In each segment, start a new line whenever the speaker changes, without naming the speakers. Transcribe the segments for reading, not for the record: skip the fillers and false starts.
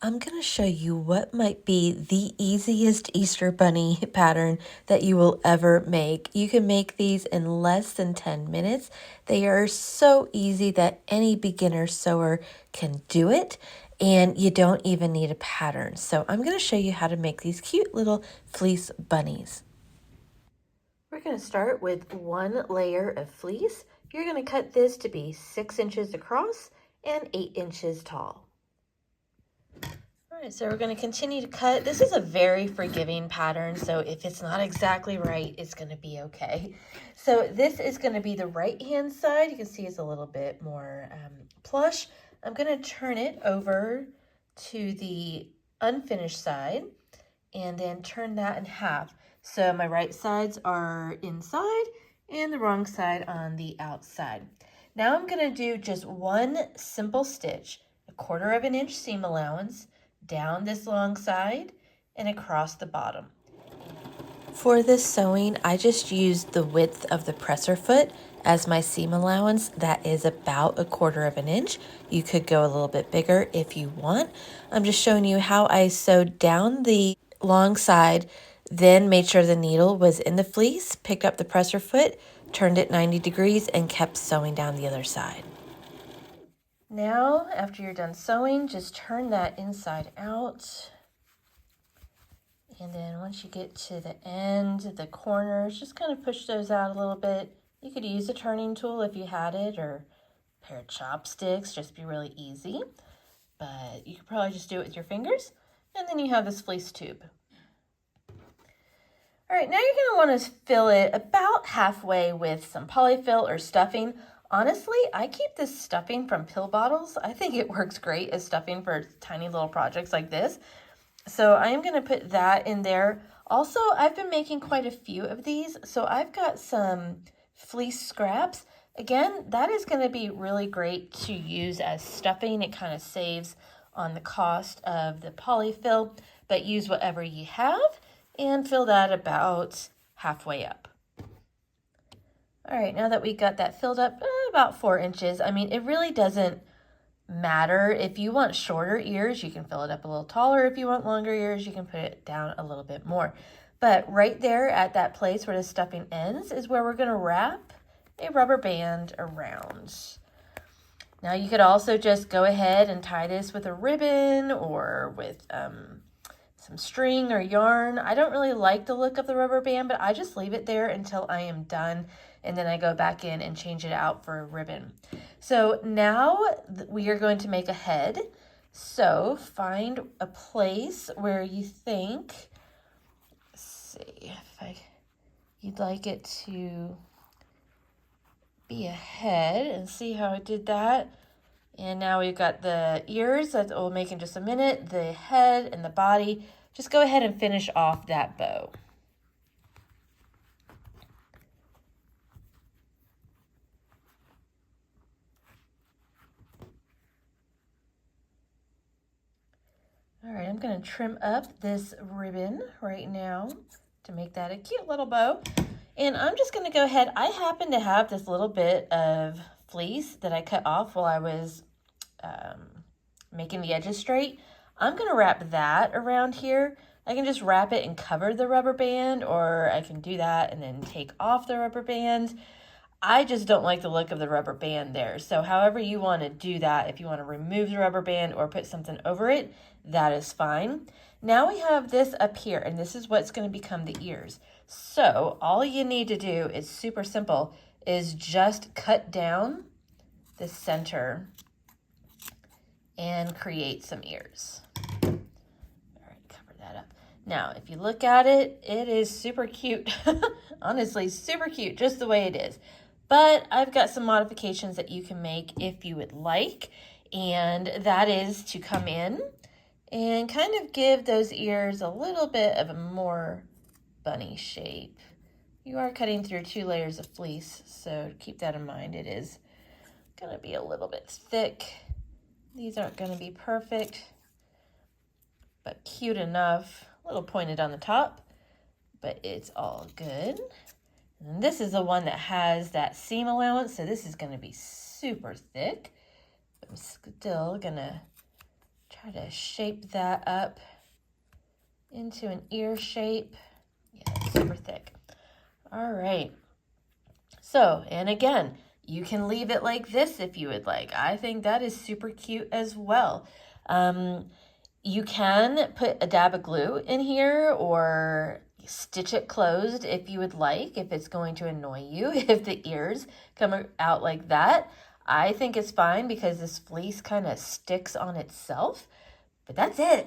I'm going to show you what might be the easiest Easter bunny pattern that you will ever make. You can make these in less than 10 minutes. They are so easy that any beginner sewer can do it, and you don't even need a pattern. So I'm going to show you how to make these cute little fleece bunnies. We're going to start with one layer of fleece. You're going to cut this to be 6 inches across and 8 inches tall. All right, so we're going to continue to cut. This is a very forgiving pattern, so if it's not exactly right, it's going to be okay. So this is going to be the right-hand side. You can see it's a little bit more plush. I'm going to turn it over to the unfinished side and then turn that in half. So my right sides are inside and the wrong side on the outside. Now I'm going to do just one simple stitch, 1/4 inch seam allowance, down this long side and across the bottom. For this sewing, I just used the width of the presser foot as my seam allowance. That is about 1/4 inch. You could go a little bit bigger if you want. I'm just showing you how I sewed down the long side, then made sure the needle was in the fleece, picked up the presser foot, turned it 90 degrees, and kept sewing down the other side. Now, after you're done sewing, just turn that inside out. And then once you get to the end, the corners, just kind of push those out a little bit. You could use a turning tool if you had it, or a pair of chopsticks, just be really easy. But you could probably just do it with your fingers. And then you have this fleece tube. All right, now you're gonna want to fill it about halfway with some polyfill or stuffing. Honestly, I keep this stuffing from pill bottles. I think it works great as stuffing for tiny little projects like this. So I am going to put that in there. Also, I've been making quite a few of these. So I've got some fleece scraps. Again, that is going to be really great to use as stuffing. It kind of saves on the cost of the polyfill, but use whatever you have and fill that about halfway up. All right, now that we got that filled up about 4 inches, I mean, it really doesn't matter. If you want shorter ears, you can fill it up a little taller. If you want longer ears, you can put it down a little bit more. But right there at that place where the stuffing ends is where we're going to wrap a rubber band around. Now you could also just go ahead and tie this with a ribbon or with some string or yarn. I don't really like the look of the rubber band, but I just leave it there until I am done, and then I go back in and change it out for a ribbon. So now we are going to make a head. So find a place where you think, let's see, you'd like it to be a head, and see how I did that. And now we've got the ears that we'll make in just a minute, the head and the body. Just go ahead and finish off that bow. All right, I'm going to trim up this ribbon right now to make that a cute little bow. And I'm just going to go ahead. I happen to have this little bit of fleece that I cut off while I was making the edges straight. I'm going to wrap that around here. I can just wrap it and cover the rubber band, or I can do that and then take off the rubber band. I just don't like the look of the rubber band there. So however you want to do that, if you want to remove the rubber band or put something over it, that is fine. Now we have this up here, and this is what's going to become the ears. So all you need to do is super simple, is just cut down the center and create some ears. All right, cover that up. Now, if you look at it, it is super cute. Honestly, super cute, just the way it is. But I've got some modifications that you can make if you would like, and that is to come in and kind of give those ears a little bit of a more bunny shape. You are cutting through 2 layers of fleece, so keep that in mind. It is going to be a little bit thick. These aren't going to be perfect, but cute enough. A little pointed on the top, but it's all good. And this is the one that has that seam allowance, so this is going to be super thick. I'm still going to Try to shape that up into an ear shape. Yeah, it's super thick. All right. So, and again, you can leave it like this if you would like. I think that is super cute as well. You can put a dab of glue in here or stitch it closed if you would like, if it's going to annoy you, if the ears come out like that. I think it's fine because this fleece kind of sticks on itself, but that's it.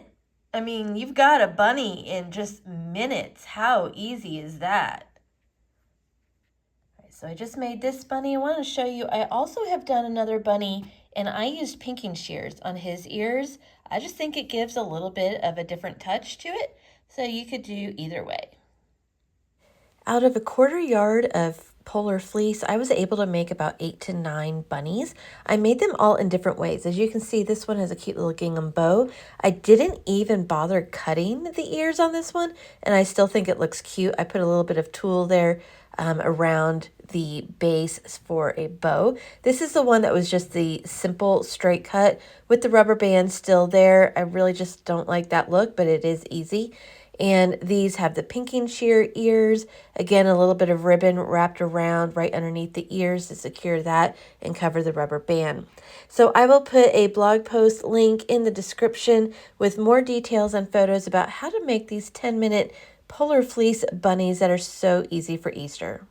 I mean, you've got a bunny in just minutes. How easy is that? So I just made this bunny. I want to show you, I also have done another bunny and I used pinking shears on his ears. I just think it gives a little bit of a different touch to it. So you could do either way. Out of a 1/4 yard of polar fleece, I was able to make about 8 to 9 bunnies. I made them all in different ways. As you can see, this one has a cute little gingham bow. I didn't even bother cutting the ears on this one, and I still think it looks cute. I put a little bit of tulle there around the base for a bow. This is the one that was just the simple straight cut with the rubber band still there. I really just don't like that look, but it is easy. And these have the pinking shear ears. Again, a little bit of ribbon wrapped around right underneath the ears to secure that and cover the rubber band. So I will put a blog post link in the description with more details and photos about how to make these 10-minute polar fleece bunnies that are so easy for Easter.